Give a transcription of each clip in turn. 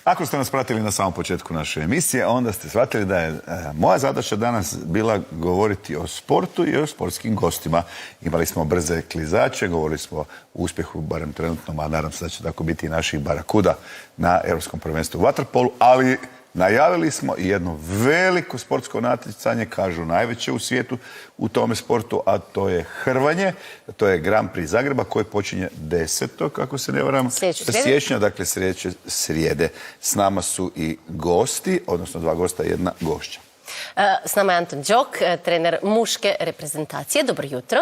Ako ste nas pratili na samom početku naše emisije, onda ste shvatili da je moja zadaća danas bila govoriti o sportu i o sportskim gostima. Imali smo brze klizače, govorili smo o uspjehu, barem trenutnom, a nadam se da će tako biti i naših Barakuda na Europskom prvenstvu u vaterpolu, ali najavili smo i jedno veliko sportsko natjecanje, kažu najveće u svijetu u tome sportu, a to je hrvanje. To je Grand Prix Zagreba koji počinje 10. kako se ne varam, siječnja, dakle sljedeće srijede. S nama su i gosti, odnosno 2 gosta i 1 gošća. S nama je Anton Đok, trener muške reprezentacije. Dobro jutro.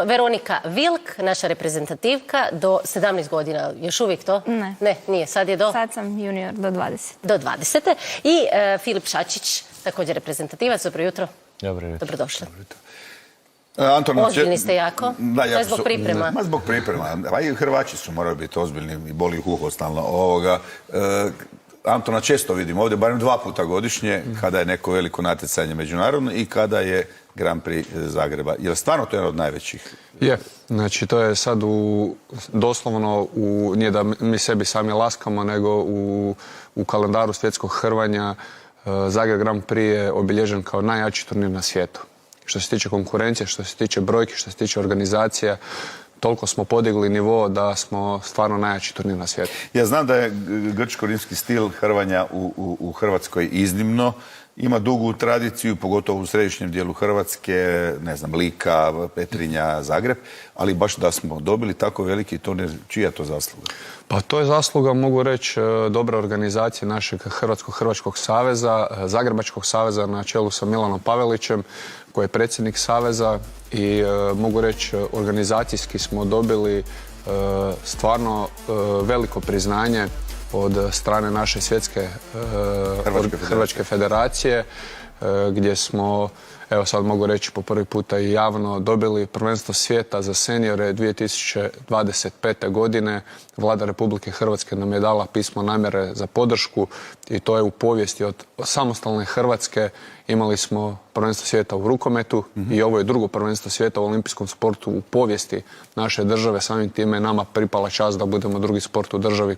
Veronika Vilk, naša reprezentativka, do 17 godina. Još uvijek to? Ne. Ne, nije. Sad je do? Sad sam junior do 20. Do 20. I Filip Šačić, također reprezentativac. Dobro jutro. Dobro jutro. Dobrodošli. Anton, ozbiljni ste jako? Da, to je zbog priprema? Zbog priprema. Pa i Hrvači su morali biti ozbiljni i boli ih uho stalno ovoga. Antona često vidim ovdje, barem 2 puta godišnje, kada je neko veliko natjecanje međunarodno i kada je Grand Prix Zagreba. Je li stvarno to jedan od najvećih? Je. Znači, to je sad doslovno, nije da mi sebi sami laskamo, nego u kalendaru svjetskog hrvanja Zagreb Grand Prix je obilježen kao najjači turnir na svijetu. Što se tiče konkurencije, što se tiče brojki, što se tiče organizacija, toliko smo podigli nivo da smo stvarno najjači turnir na svijetu. Ja znam da je grčko-rimski stil hrvanja u Hrvatskoj iznimno. Ima dugu tradiciju, pogotovo u središnjem dijelu Hrvatske, ne znam, Lika, Petrinja, Zagreb, ali baš da smo dobili tako veliki turnir, čija je to zasluga? Pa to je zasluga, mogu reći, dobra organizacija našeg Hrvatskog saveza, Zagrebačkog saveza na čelu sa Milanom Pavelićem, koji je predsjednik saveza, i mogu reći, organizacijski smo dobili stvarno veliko priznanje od strane naše svjetske Hrvačke federacije, gdje smo, evo sad mogu reći po prvi puta i javno, dobili prvenstvo svijeta za seniore 2025. godine. Vlada Republike Hrvatske nam je dala pismo namjere za podršku i to je u povijesti od samostalne Hrvatske. Imali smo prvenstvo svijeta u rukometu i ovo je drugo prvenstvo svijeta u olimpijskom sportu u povijesti naše države. Samim time je nama pripala čast da budemo drugi sport u državi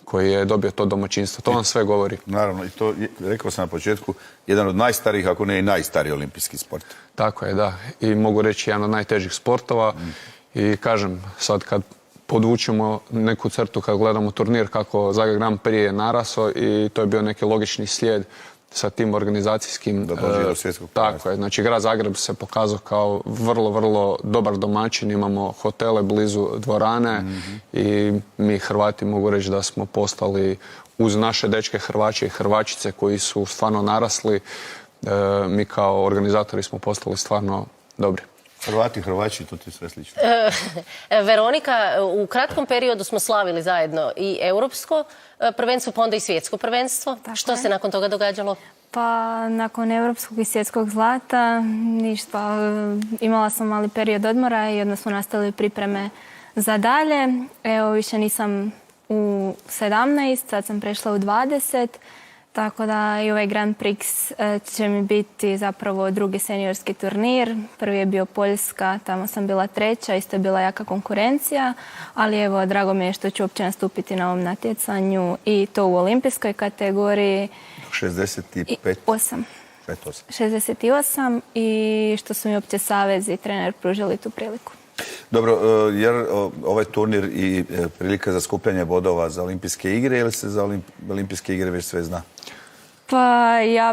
koji je dobio to domaćinstvo. To vam sve govori. Naravno, i to, rekao sam na početku, jedan od najstarijih, ako ne i najstariji olimpijski sport. Tako je, da. I mogu reći jedan od najtežih sportova. I kažem, sad kad podvučemo neku crtu, kad gledamo turnir, kako Zagreb Grand Prix je narasao i to je bio neki logični slijed sa tim organizacijskim... Da dođe do svjetskog prvenstva. Tako je. Znači, grad Zagreb se pokazao kao vrlo, vrlo dobar domaćin. Imamo hotele blizu dvorane i mi Hrvati mogu reći da smo postali, uz naše dečke Hrvaće i Hrvačice koji su stvarno narasli, mi kao organizatori smo postali stvarno dobri. Hrvati, Hrvači, to ti je sve slično. Veronika, u kratkom periodu smo slavili zajedno i europsko prvenstvo, pa onda i svjetsko prvenstvo. Što se nakon toga događalo? Pa nakon europskog i svjetskog zlata ništa. Imala sam mali period odmora i odmah smo nastavili pripreme za dalje. Evo, više nisam u 17, sad sam prešla u 20. Tako da i ovaj Grand Prix će mi biti zapravo drugi seniorski turnir. Prvi je bio Poljska, tamo sam bila 3. isto je bila jaka konkurencija, ali evo, drago mi je što ću uopće nastupiti na ovom natjecanju i to u olimpijskoj kategoriji. 68. 68 i što su mi uopće savez i trener pružili tu priliku. Dobro, jer ovaj turnir i prilika za skupljanje bodova za olimpijske igre ili se za olimpijske igre već sve zna? Pa ja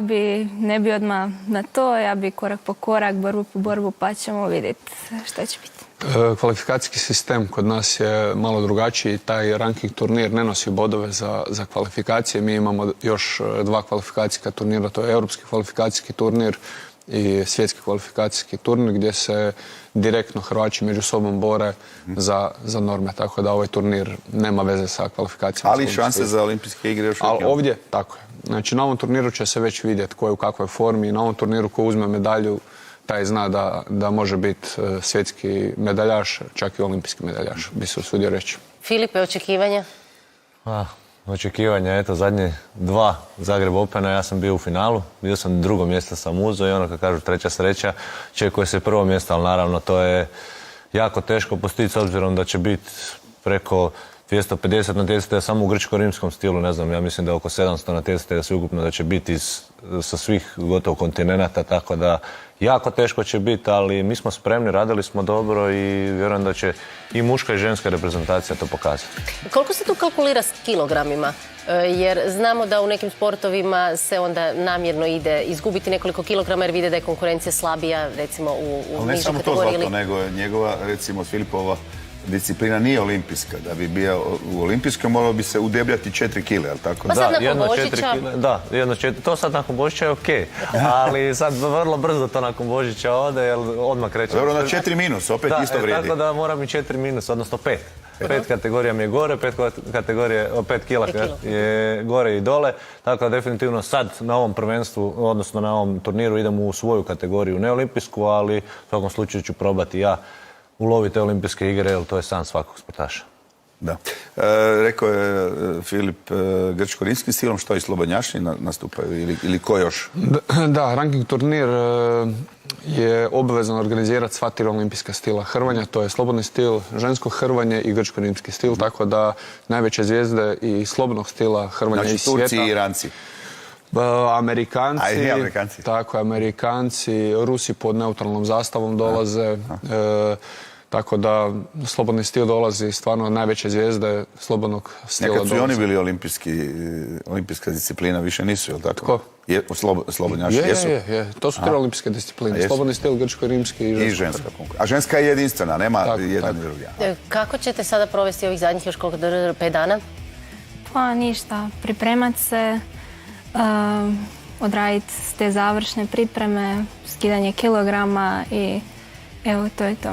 ne bi odmah na to, ja bi korak po korak, borbu po borbu, pa ćemo vidjeti što će biti. Kvalifikacijski sistem kod nas je malo drugačiji. Taj ranking turnir ne nosi bodove za kvalifikacije. Mi imamo još 2 kvalifikacijska turnira, to je europski kvalifikacijski turnir i svjetski kvalifikacijski turnir gdje se direktno Hrvaći među sobom bore za norme, tako da ovaj turnir nema veze sa kvalifikacijama. Ali šanse za olimpijske igre još ali ovdje, tako je. Znači, na ovom turniru će se već vidjeti ko je u kakvoj formi i na ovom turniru ko uzme medalju, taj zna da može biti svjetski medaljaš, čak i olimpijski medaljaš, bi se usudio reći. Filipe, očekivanja? Očekivanja, eto, zadnje 2 Zagreb Opena, ja sam bio u finalu, bio sam 2. mjesto sam uzeo i ono kad kažu 3. sreća, čekuje se 1. mjesto, ali naravno to je jako teško postići s obzirom da će biti preko 250 natjecatelja samo u grčko-rimskom stilu, ne znam, ja mislim da je oko 700 natjecatelja sveukupno da će biti sa svih gotovo kontinenata, tako da jako teško će biti, ali mi smo spremni, radili smo dobro i vjerujem da će i muška i ženska reprezentacija to pokazati. Koliko se tu kalkulira s kilogramima? Jer znamo da u nekim sportovima se onda namjerno ide izgubiti nekoliko kilograma jer vide da je konkurencija slabija, recimo u Ali ne nižoj samo to kategoriji. zlato, nego je njegova, recimo, Filipova disciplina nije olimpijska. Da bi bio u olimpijskoj moralo bi se udebljati 4 kile, je li tako? Pa sad nakon jedno Božića- 4 kile, da, jedno 4, to sad nakon Božića je okej, ali sad vrlo brzo to nakon Božića ode, jer odmah kreće. Dobro, na 4 minus, opet Da, isto vrijedi. tako da moram i 4 minus, odnosno 5. 5 kategorija mi je gore, 5 kila je gore i dole, tako da definitivno sad na ovom prvenstvu, odnosno na ovom turniru idemo u svoju kategoriju, ne olimpijsku, ali u svakom slučaju ću probati ja uloviti te olimpijske igre, jer to je san svakog sportaša. Da. Rekao je Filip, grčko-rimskim stilom, što i slobodnjaši nastupaju ili ko još? Da, ranking turnir je obvezan organizirati sva 3 olimpijska stila hrvanja, to je slobodni stil, žensko hrvanje i grčko-rimski stil, tako da najveće zvijezde i slobodnog stila hrvanja Znači iz svijeta... Turci i Iranci. Amerikanci, A i Amerikanci. tako je, Amerikanci, Rusi pod neutralnom zastavom dolaze, tako da slobodni stil dolazi stvarno najveće zvijezde slobodnog stila Nekad su i dolaze. oni bili olimpijska disciplina, više nisu, je li tako? Tko? Slobodnjaši Je, jesu? to su 3 olimpijske A discipline, jesu? slobodni stil, grčko-rimski i I žensko. ženska konkurencija. A ženska je jedinstvena, nema Tako, jedan tako. i drugi. Kako ćete sada provesti ovih zadnjih još koliko 5 dana? Pa ništa, pripremat se, odraditi te završne pripreme, skidanje kilograma i evo, to je to.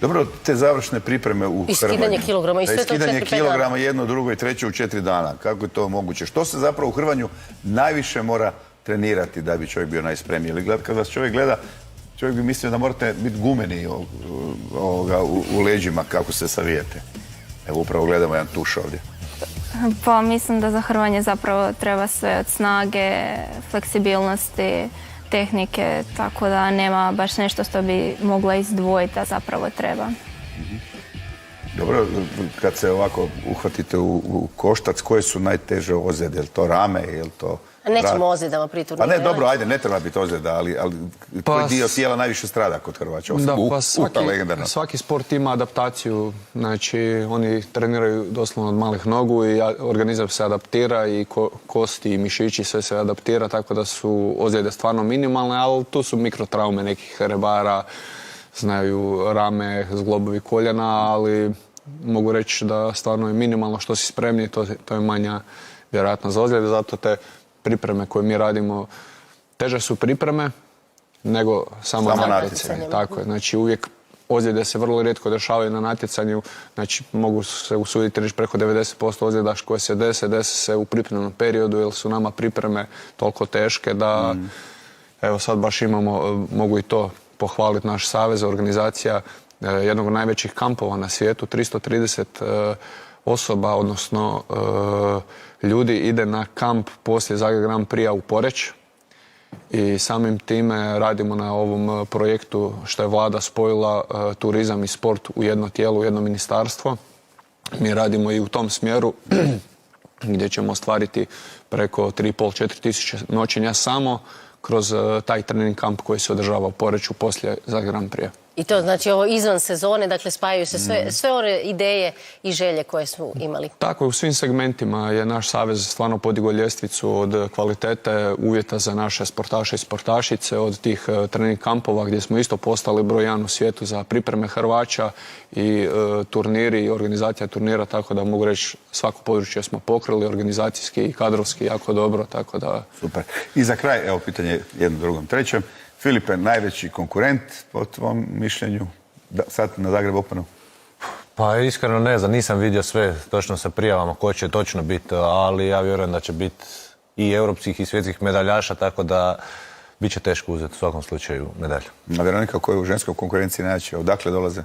Dobro, te završne pripreme u I skidanje hrvanju. kilograma, i Da je sve to u skidanje 4-5 kilograma dana. jedno, drugo i treće u 4 dana. Kako je to moguće? Što se zapravo u hrvanju najviše mora trenirati da bi čovjek bio najspremniji? Ili kad vas čovjek gleda, čovjek bi mislio da morate biti gumeni u leđima kako se savijete. Evo, upravo gledamo jedan tuš ovdje. Pa mislim da za hrvanje zapravo treba sve od snage, fleksibilnosti, tehnike, tako da nema baš nešto što bi mogla izdvojiti, a zapravo treba. Dobro, kad se ovako uhvatite u koštac, koje su najteže ozljede? Je li to rame, je li to... Nećemo ozljedama pri Pa turniru. ne, dobro, ajde, ne treba biti ozljeda, ali koji dio tijela najviše strada kod Hrvaća? Da, pa Legendarno. svaki sport ima adaptaciju, znači oni treniraju doslovno od malih nogu i organizam se adaptira i kosti i mišići sve se adaptira, tako da su ozljede stvarno minimalne, ali tu su mikrotraume nekih rebara, znaju rame, zglobovi koljena, ali mogu reći da stvarno je minimalno što si spremni, to je manja vjerojatno za ozljede, zato te pripreme koje mi radimo, teže su pripreme nego samo natjecanje. Tako je, znači uvijek ozljede se vrlo rijetko dešavaju na natjecanju, znači mogu se usuditi reći preko 90% ozljeda koje se dese se u pripremnom periodu jer su nama pripreme toliko teške da evo sad baš imamo, mogu i to pohvaliti, naš savez, organizacija jednog od najvećih kampova na svijetu, 330 osoba, odnosno ljudi ide na kamp poslije Zagreb Grand Prix u Poreć i samim time radimo na ovom projektu što je vlada spojila turizam i sport u jedno tijelo, u jedno ministarstvo. Mi radimo i u tom smjeru gdje ćemo ostvariti preko 3,5-4 tisuće noćenja samo kroz taj trening kamp koji se održava u Poreču poslije Zagreb Grand Prix. I to znači ovo izvan sezone, dakle spajaju se sve one ideje i želje koje smo imali. Tako je, u svim segmentima je naš savez stvarno podigao ljestvicu od kvalitete uvjeta za naše sportaše i sportašice, od tih trening kampova gdje smo isto postali broj 1 u svijetu za pripreme Hrvaća i turniri i organizacija turnira, tako da mogu reći svako područje smo pokrili organizacijski i kadrovski jako dobro, tako da... Super. I za kraj, evo pitanje jednom, drugom, trećem. Filipe, najveći konkurent po tvom mišljenju sad na Zagreb Openu? Pa iskreno ne znam, nisam vidio sve točno sa prijavama ko će točno biti, ali ja vjerujem da će biti i europskih i svjetskih medaljaša, tako da bit će teško uzeti u svakom slučaju medalju. A Veronika, koja je u ženskoj konkurenciji najjače? Odakle dolaze?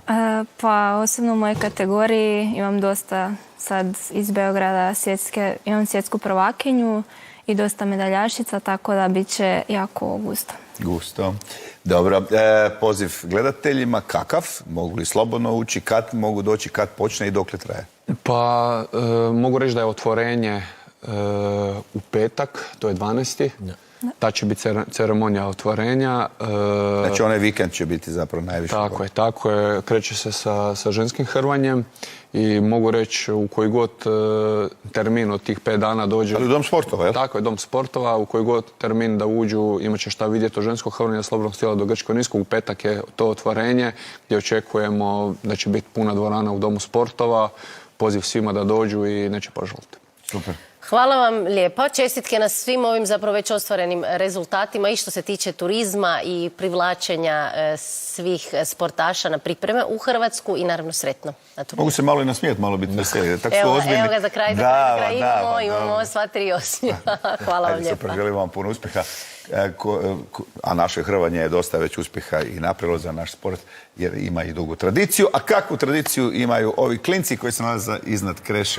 Pa osobno u mojoj kategoriji imam dosta sad iz Beograda imam svjetsku prvakinju i dosta medaljašica, tako da bit će jako gusto. Gusto. Dobro. Poziv gledateljima kakav? Mogu li slobodno ući? Kad mogu doći? Kad počne i dokle traje? Pa mogu reći da je otvorenje u petak, to je 12. Ta će biti ceremonija otvorenja. Znači onaj vikend će biti zapravo najviše. Tako je. Kreće se sa ženskim hrvanjem i mogu reći u koji god termin od tih 5 dana dođe. Ali u Dom sportova, jel? Tako je, Dom sportova. U koji god termin da uđu imat će šta vidjeti o ženskog hrvanja slobodnog stila do Grčko-Niskog. U petak je to otvorenje gdje očekujemo da će biti puna dvorana u Domu sportova. Poziv svima da dođu i neće požaliti. Super. Hvala vam lijepa. Čestitke na svim ovim zapravo već ostvarenim rezultatima i što se tiče turizma i privlačenja svih sportaša na pripreme u Hrvatsku i naravno sretno. Mogu se malo i nasmijeti, malo biti veseliji. Evo ga za kraj, imamo sva 3 osmija. Hvala vam lijepa. Super, želim vam puno uspjeha. A naše hrvanje je dosta već uspjeha i napravilo za naš sport jer ima i dugu tradiciju. A kakvu tradiciju imaju ovi klinci koji se nalaze iznad kreše